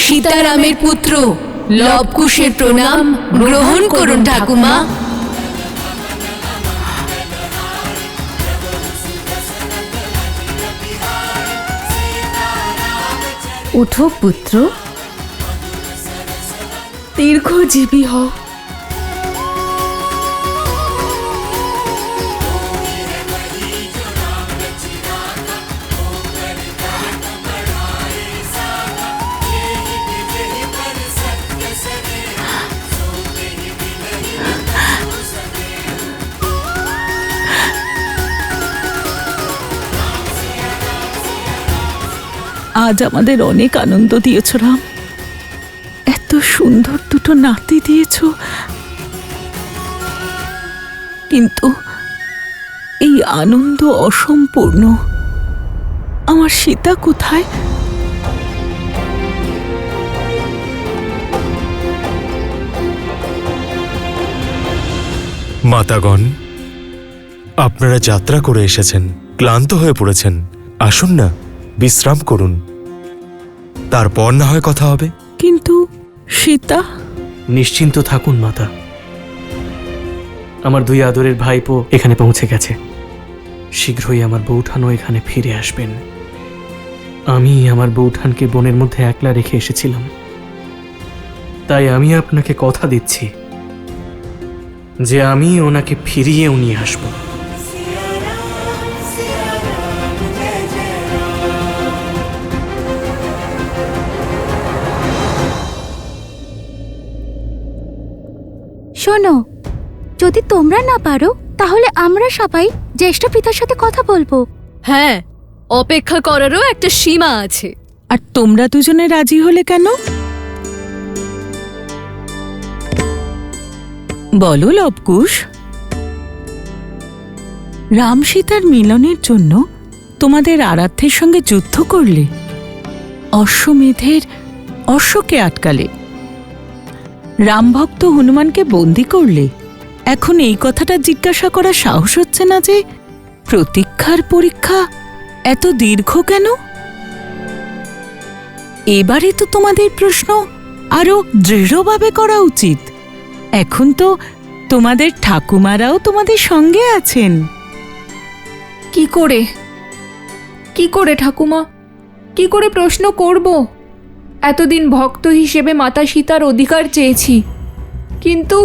সীতারামের পুত্র লবকুশের প্রণাম গ্রহণ করুন ঠাকুমা। ওঠো পুত্র, দীর্ঘজীবী হও। আজ আমাদের অনেক আনন্দ দিয়েছ রাম, এত সুন্দর দুটো নাতি দিয়েছ, কিন্তু এই আনন্দ অসম্পূর্ণ। আমার সীতা কোথায়? মাতাগণ, আপনারা যাত্রা করে এসেছেন, ক্লান্ত হয়ে পড়েছেন। আসুন না, বিশ্রাম করুন, তারপর না হয় কথা হবে। কিন্তু সীতা? নিশ্চিন্ত থাকুন মাতা, আমার দুই আদরের ভাইপো এখানে পৌঁছে গেছে। শীঘ্রই আমার বৌঠানও এখানে ফিরে আসবেন। আমি আমার বৌঠানকে বনের মধ্যে একলা রেখে এসেছিলাম, তাই আমি আপনাকে কথা দিচ্ছি যে আমি ওনাকে ফিরিয়েও নিয়ে আসবো। শোনো, যদি তোমরা না পারো তাহলে আমরা সবাই জ্যেষ্ঠ পিতার সাথে কথা বলবো। হ্যাঁ, অপেক্ষা করারও একটা সীমা আছে। আর তোমরা দুজনে রাজি হলে কেন? বলো লবকুশ। রাম সীতার মিলনের জন্য তোমাদের আরাধ্যের সঙ্গে যুদ্ধ করলে, অশ্বমেধের অশ্বকে আটকালে, রামভক্ত হনুমানকে বন্দী করলে। এখন এই কথাটা জিজ্ঞাসা করার সাহস হচ্ছে না যে প্রতীক্ষার পরীক্ষা এত দীর্ঘ কেন? এবারে তো তোমাদের প্রশ্ন আরো দৃঢ়ভাবে করা উচিত। এখন তো তোমাদের ঠাকুমারাও তোমাদের সঙ্গে আছেন। কি করে ঠাকুমা, কি করে প্রশ্ন করব? এতদিন ভক্ত হিসেবে মাতা সীতার অধিকার চেয়েছি, কিন্তু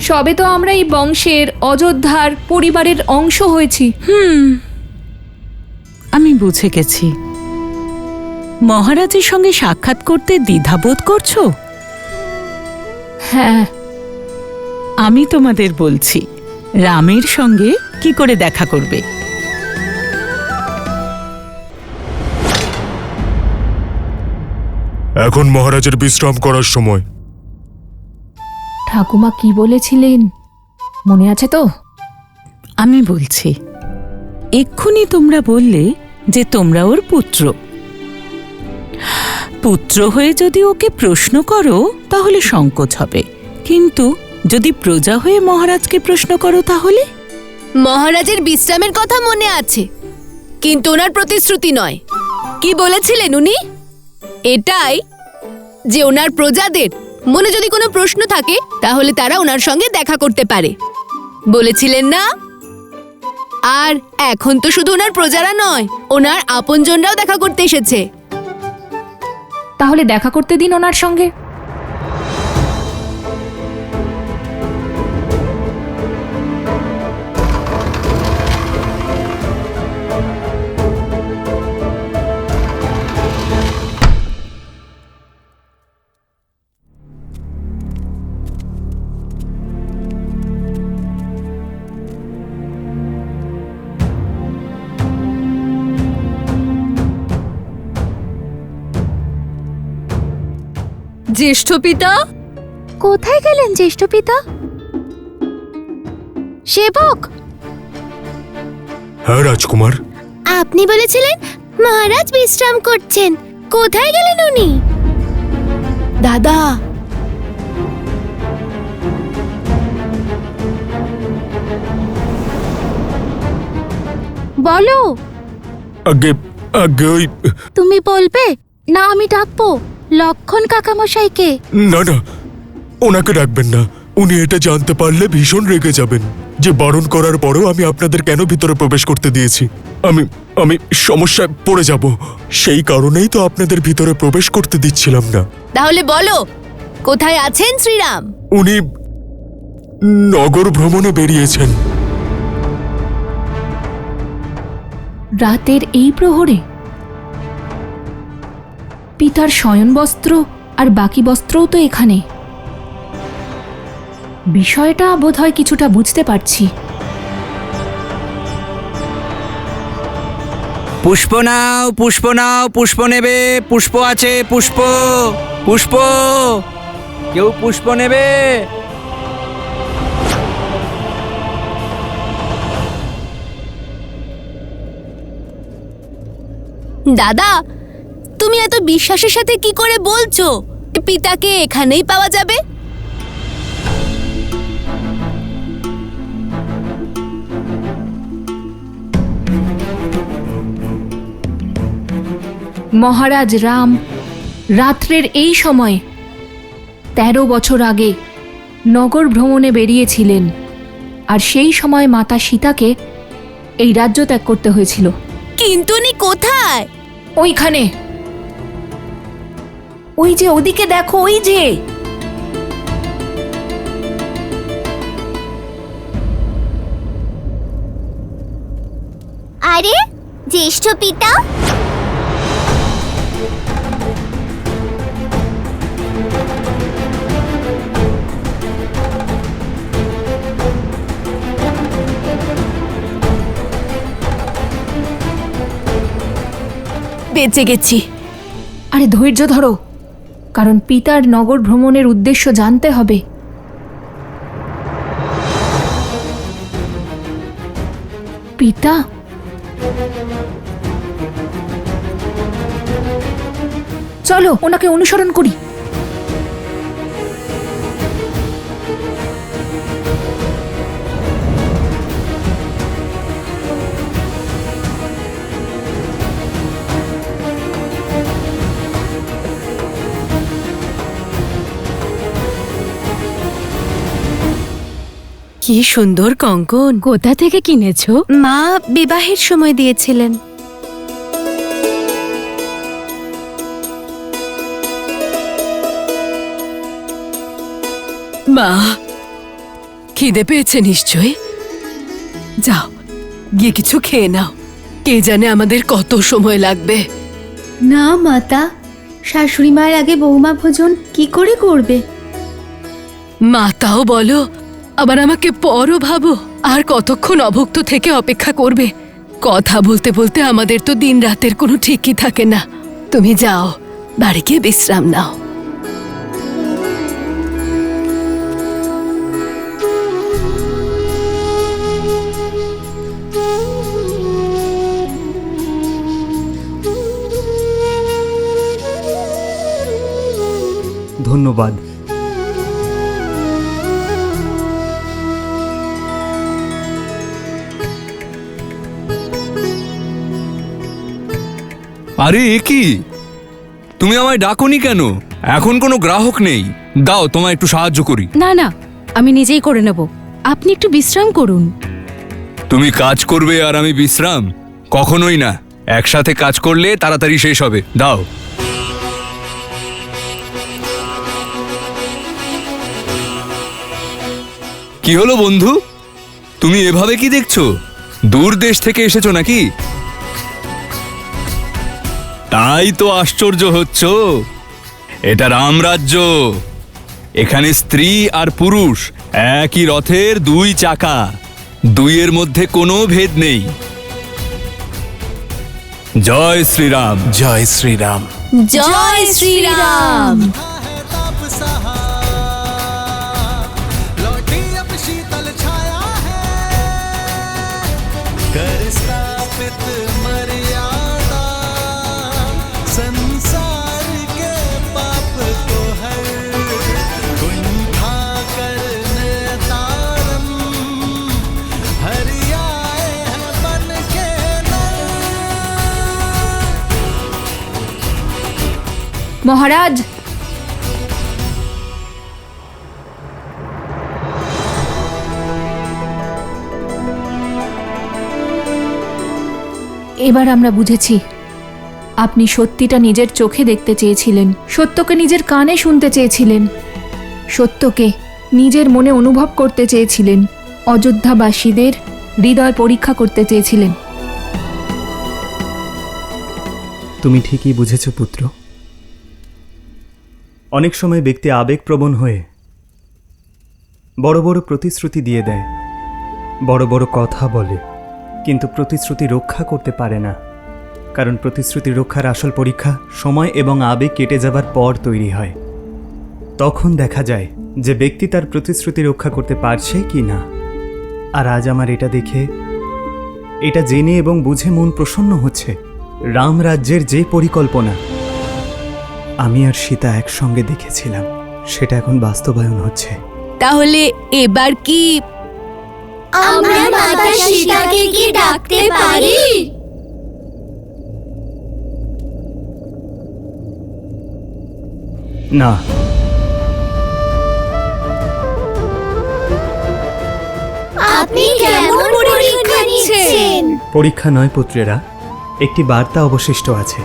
সবে তো আমরা এই বংশের অযোধ্যার পরিবারের অংশ হয়েছি। আমি বুঝে গেছি, মহারাজের সঙ্গে সাক্ষাৎ করতে দ্বিধাবোধ করছো। হ্যাঁ, আমি তোমাদের বলছি রামের সঙ্গে কি করে দেখা করবে। এখন মহারাজের বিশ্রাম করার সময়। ঠাকুমা কি বলেছিলেন মনে আছে তো? আমি বলছি, এক্ষুনি তোমরা বললে যে তোমরা ওর পুত্র। পুত্র হয়ে যদি ওকে প্রশ্ন করো তাহলে সংকোচ হবে, কিন্তু যদি প্রজা হয়ে মহারাজকে প্রশ্ন করো তাহলে? মহারাজের বিশ্রামের কথা মনে আছে, কিন্তু ওনার প্রতিশ্রুতি নয়। কি বলেছিলেন উনি? এটাই যে ওনার প্রজাদের মনে যদি কোনো প্রশ্ন থাকে তাহলে তারা ওনার সঙ্গে দেখা করতে পারে, বলেছিলেন না? আর এখন তো শুধু ওনার প্রজারা নয়, ওনার আপনজনরাও দেখা করতে এসেছে। তাহলে দেখা করতে দিন ওনার সঙ্গে। জ্যেষ্ঠ পিতা, কোথায় গেলেন জ্যেষ্ঠ পিতা? সেবক, হ্যাঁ রাজকুমার, আপনি বলেছিলেন মহারাজ বিশ্রাম করছেন, কোথায় গেলেন উনি? দাদা, বলো। আগে আগে ওই তুমি বলবে? না আমি ডাকবো লক্ষণ কাকামশাইকে। না না, ওনাকে ডাকবেন না। উনি এটা জানতে পারলে ভীষণ রেগে যাবেন যে বারণ করার পরেও আমি আপনাদের কেন ভিতরে প্রবেশ করতে দিয়েছি। আমি সমস্যায় পড়ে যাব, সেই কারণেই তো আপনাদের ভিতরে প্রবেশ করতে দিচ্ছিলাম না। তাহলে বলো, কোথায় আছেন শ্রীরাম? উনি নগর ভ্রমণে বেরিয়েছেন। রাতের এই প্রহরে পিতার শয়ন বস্ত্র আর বাকি বস্ত্রও তো এখানে। বিষয়টা বোধহয় কিছুটা বুঝতে পারছি। পুষ্প নাও, পুষ্প নাও, পুষ্প নেবে, পুষ্প আছে, পুষ্প, পুষ্প, কেউ পুষ্প নেবে? দাদা, তুমি এত বিশ্বাসের সাথে কি করে বলছো পিতাকে এখানেই পাওয়া যাবে? মহারাজ রাম রাত্রের এই সময়ে ১৩ বছর আগে নগর ভ্রমণে বেরিয়েছিলেন, আর সেই সময় মাতা সীতাকে এই রাজ্য ত্যাগ করতে হয়েছিল। কিন্তু উনি কোথায়? ওইখানে, ওই যে ওদিকে দেখো, ওই যে। আরে জ্যেষ্ঠ পিতা, বেঁচে গেছি। আরে ধৈর্য ধরো, কারণ পিতার নগর ভ্রমণের উদ্দেশ্য জানতে হবে। পিতা, চলো ওনাকে অনুসরণ করি। কি সুন্দর কঙ্কন! কোথা থেকে কিনেছো? মা বিবাহের সময় দিয়েছিলেন। মা, খিদে পেয়েছে নিশ্চয়। যাও, গিয়ে কিছু খেয়ে নাও। কে জানে আমাদের কত সময় লাগবে। না মাতা, শাশুড়ি মায়ের আগে বৌমা ভোজন কি করে করবে? মাতাও বলো, আবার আমাকে পরও ভাবো। আর কতক্ষণ অভুক্ত থেকে অপেক্ষা করবে? কথা বলতে বলতে আমাদের তো দিন রাতের কোনো ঠিকই থাকে না। তুমি যাও, বাড়ি গিয়ে বিশ্রাম নাও। ধন্যবাদ। আরে এ কি, তুমি আমায় ডাকোনি কেন? এখন কোনো গ্রাহক নেই, দাও তোমায় একটু সাহায্য করি। না না, আমি নিজেই করে নেব। আপনি একটু বিশ্রাম করুন। তুমি কাজ করবে আর আমি বিশ্রাম? কখনোই না। একসাথে কাজ করলে তাড়াতাড়ি শেষ হবে। দাও। কি হলো বন্ধু, তুমি এভাবে কি দেখছো? দূর দেশ থেকে এসেছো নাকি? তাই তো আশ্চর্য হচ্ছ। এটা রামরাজ্য। এখানে স্ত্রী আর পুরুষ একই রথের দুই চাকা, দুইয়ের মধ্যে কোনো ভেদ নেই। জয় শ্রীরাম। জয় শ্রীরাম। জয় শ্রীরাম। মহারাজ, এবার আমরা বুঝেছি আপনি সত্যিটা নিজের চোখে দেখতে চেয়েছিলেন, সত্যকে নিজের কানে শুনতে চেয়েছিলেন, সত্যকে নিজের মনে অনুভব করতে চেয়েছিলেন, অযোধ্যাবাসীদের হৃদয় পরীক্ষা করতে চেয়েছিলেন। তুমি ঠিকই বুঝেছ পুত্র। অনেক সময় ব্যক্তি আবেগপ্রবণ হয়ে বড় বড় প্রতিশ্রুতি দিয়ে দেয়, বড় বড় কথা বলে, কিন্তু প্রতিশ্রুতি রক্ষা করতে পারে না। কারণ প্রতিশ্রুতি রক্ষার আসল পরীক্ষা সময় এবং আবেগ কেটে যাবার পর তৈরি হয়। তখন দেখা যায় যে ব্যক্তি তার প্রতিশ্রুতি রক্ষা করতে পারছে কি না। আর আজ আমার এটা দেখে, এটা জেনে এবং বুঝে মন প্রসন্ন হচ্ছে। রামরাজ্যের যে পরিকল্পনা আমি আর সীতা একসঙ্গে দেখেছিলাম, সেটা এখন বাস্তবায়ন হচ্ছে। তাহলে এবার কি আমরা মাতা সীতাকে কি ডাকতে পারি? না, আপনি কেমন পরীক্ষা নিচ্ছেন? পরীক্ষা নয় পুত্রেরা, একটি বার্তা অবশিষ্ট আছে।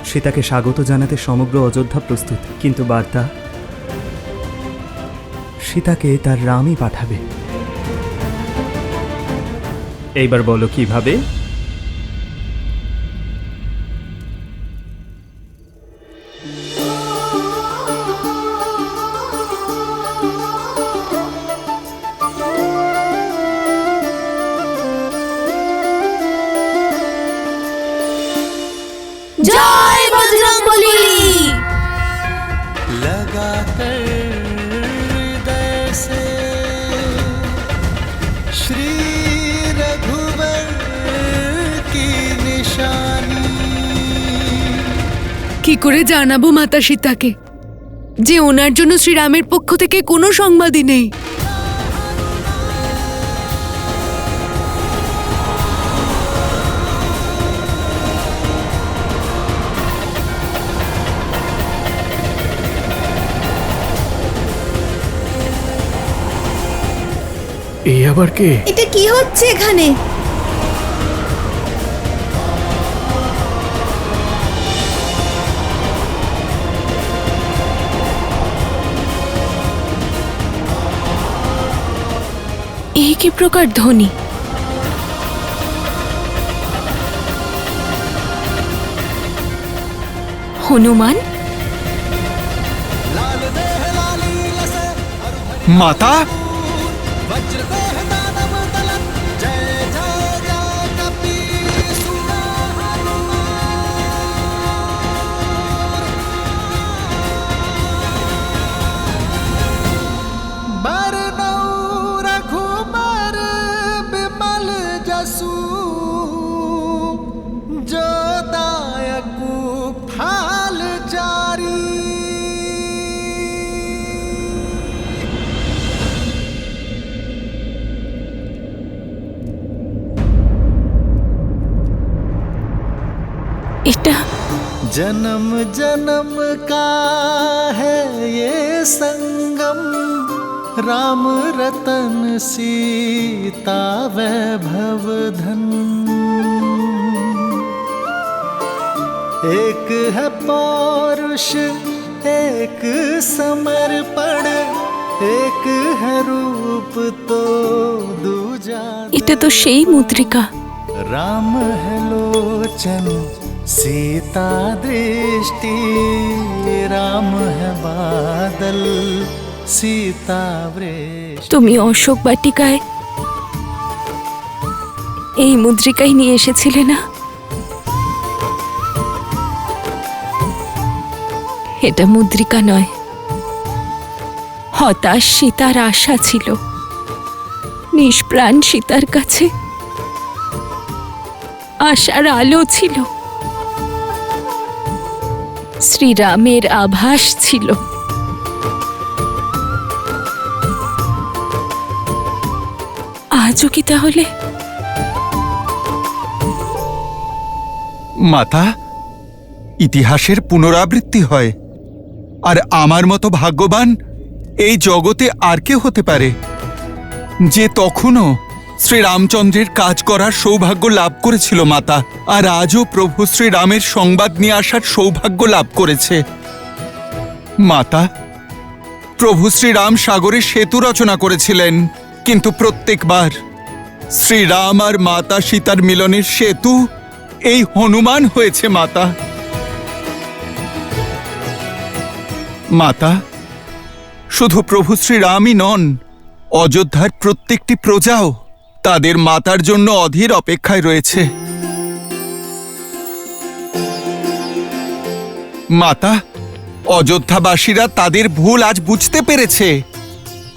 সীতাকে স্বাগত জানাতে সমগ্র অযোধ্যা প্রস্তুত, কিন্তু বার্তা সীতাকে তার রামই পাঠাবে। এইবার বলো কিভাবে? জয় বজরংবলী! কি করে জানাবো মাতা সীতাকে যে ওনার জন্য শ্রীরামের পক্ষ থেকে কোনো সংবাদই নেই? এই আবার কে? এটা কি হচ্ছে এখানে? এই কি প্রকার ধ্বনি? হনুমান? মাতা, এটা जन्म जन्म का है ये संगम, राम रतन सीता वैभव धन। एक है पौरुष, एक समर्पण, एक है रूप तो दूजा। এটা তো সেই মুদ্রিকা। राम है लोचन, सीता दृष्टि, राम है बादल, सीता वृष्टि। তুমি অশোক বাটিকায় এই মুদ্রিকাই নিয়ে এসেছিলে না? এটা মুদ্রিকা নয়, হতাশ সীতার আশা ছিল। নিষ্প্রাণ সীতার কাছে আশার আলো ছিল, শ্রীরামের আভাস ছিল। আজও কি তাহলে? মাতা, ইতিহাসের পুনরাবৃত্তি হয়। আর আমার মতো ভাগ্যবান এই জগতে আর কে হতে পারে যে তখনও শ্রীরামচন্দ্রের কাজ করার সৌভাগ্য লাভ করেছিল মাতা, আর আজও প্রভু শ্রীরামের সংবাদ নিয়ে আসার সৌভাগ্য লাভ করেছে। মাতা, প্রভু শ্রীরাম সাগরে সেতু রচনা করেছিলেন, কিন্তু প্রত্যেকবার শ্রীরাম আর মাতা সীতার মিলনের সেতু এই হনুমান হয়েছে মাতা। মাতা, শুধু প্রভু শ্রীরামই নন, অযোধ্যার প্রত্যেকটি প্রজাও তাদের মাতার জন্য অধীর অপেক্ষায় রয়েছে। মাতা, অযোধ্যাবাসীরা তাদের ভুল আজ বুঝতে পেরেছে,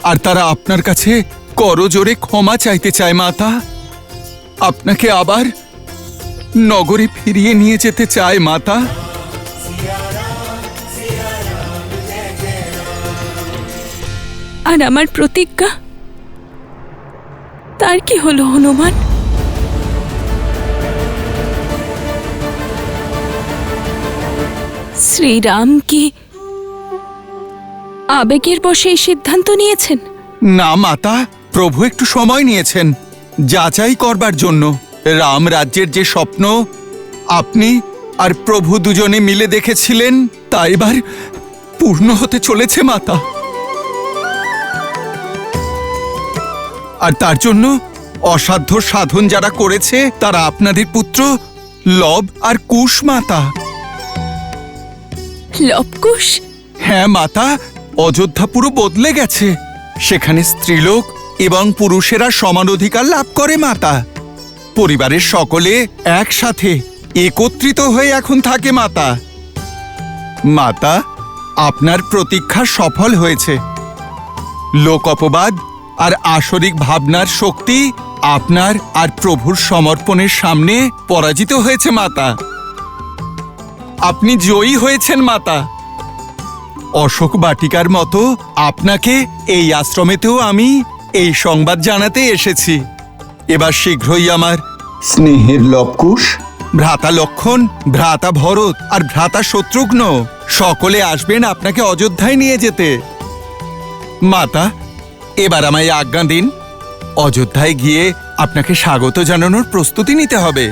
আর তারা আপনার কাছে করজোড়ে ক্ষমা চাইতে চায় মাতা। আপনাকে আবার নগরে ফিরিয়ে নিয়ে যেতে চায় মাতা। আর আমার প্রতিজ্ঞা, তার কি হলো হনুমান? শ্রীরাম কি আবেগের বশে এই সিদ্ধান্ত নিয়েছেন? না মাতা, প্রভু একটু সময় নিয়েছেন যাচাই করবার জন্য। রাম রাজ্যের যে স্বপ্ন আপনি আর প্রভু দুজনে মিলে দেখেছিলেন, তা এবার পূর্ণ হতে চলেছে মাতা। আর তার জন্য অসাধ্য সাধন যারা করেছে তারা আপনাদের পুত্র লব আর কুশ মাতা। লবকুশ? হ্যাঁ মাতা, অযোধ্যা পুরো বদলে গেছে। সেখানে স্ত্রীলোক এবং পুরুষেরা সমান অধিকার লাভ করে মাতা। পরিবারের সকলে একসাথে একত্রিত হয়ে এখন থাকে মাতা। মাতা, আপনার প্রতীক্ষা সফল হয়েছে। লোক অপবাদ আর আসরিক ভাবনার শক্তি আপনার আর প্রভুর সমর্পণের সামনে পরাজিত হয়েছে মাতা। আপনি জয়ী হয়েছেন মাতা। অশোক বাটিকার মতো আপনাকে এই আশ্রমেতেও আমি এই সংবাদ জানাতে এসেছি। এবার শীঘ্রই আমার স্নেহের লবকুশ, ভ্রাতা লক্ষণ, ভ্রাতা ভরত আর ভ্রাতা শত্রুঘ্ন সকলে আসবেন আপনাকে অযোধ্যায় নিয়ে যেতে। মাতা, এবার আমায় আজ্ঞা দিন, অযোধ্যায় গিয়ে আপনাকে স্বাগত জানানোর প্রস্তুতি নিতে হবে।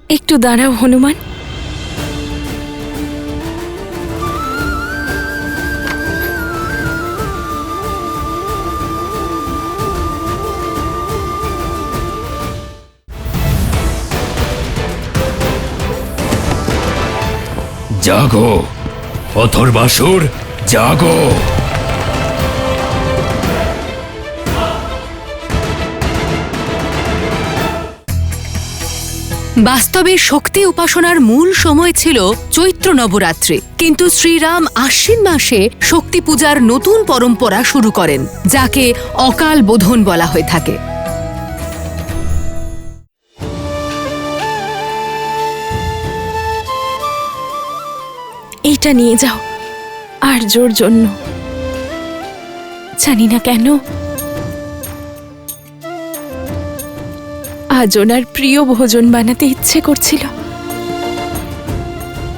একটু দাঁড়াও হনুমান। জাগো অথর্বাসুর, জাগো। বাস্তবে শক্তি উপাসনার মূল সময় ছিল চৈত্র নবরাত্রি, কিন্তু শ্রীরাম আশ্বিন মাসে শক্তি পূজার নতুন পরম্পরা শুরু করেন, যাকে অকাল বোধন বলা হয়ে থাকে। এইটা নিয়ে যাও আর্যর জন্য। জানি না কেন আজ ওনার প্রিয় ভোজন বানাতে ইচ্ছে করছিল।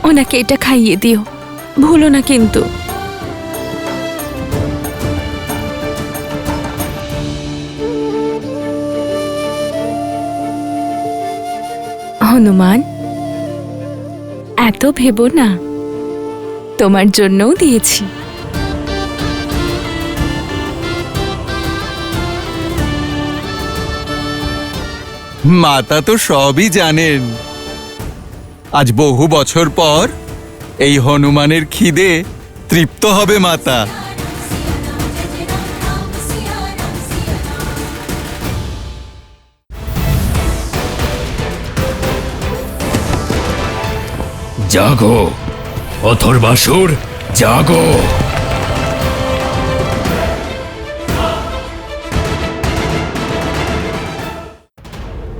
ওনাকে এটা খাইয়ে দিও, ভুলো না কিন্তু। হনুমান, এত ভেবো না, তোমার জন্যও দিয়েছি। মাতা তো সবই জানেন। আজ বহু বছর পর এই হনুমানের খিদে তৃপ্ত হবে মাতা। জাগো অথর্বাসুর, জাগো।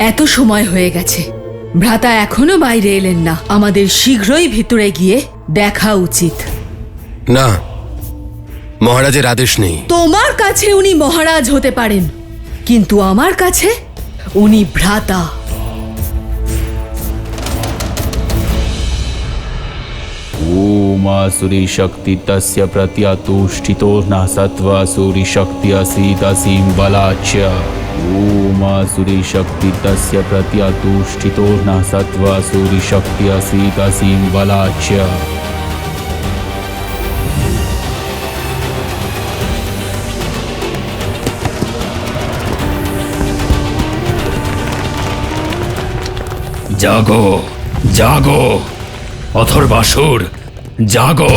এত সময় হয়ে গেছে, ভ্রাতা এখনো বাইরে এলেন না। আমাদের শীঘ্রই ভিতরে গিয়ে দেখা উচিত। না, মহারাজের আদেশ নেই। তোমার কাছে উনি মহারাজ হতে পারেন, কিন্তু আমার কাছে উনি ভ্রাতা। ओमासुरी शक्ति तस्य प्रत्यतुष्ठितो न सत्त्वासुरी शक्ति असीदसीं बलाच्च ओमासुरी शक्ति तस्य प्रत्यतुष्ठितो न सत्त्वासुरी शक्ति असीदसीं बलाच्च জাগো জাগো অথর্বাসুর জাগো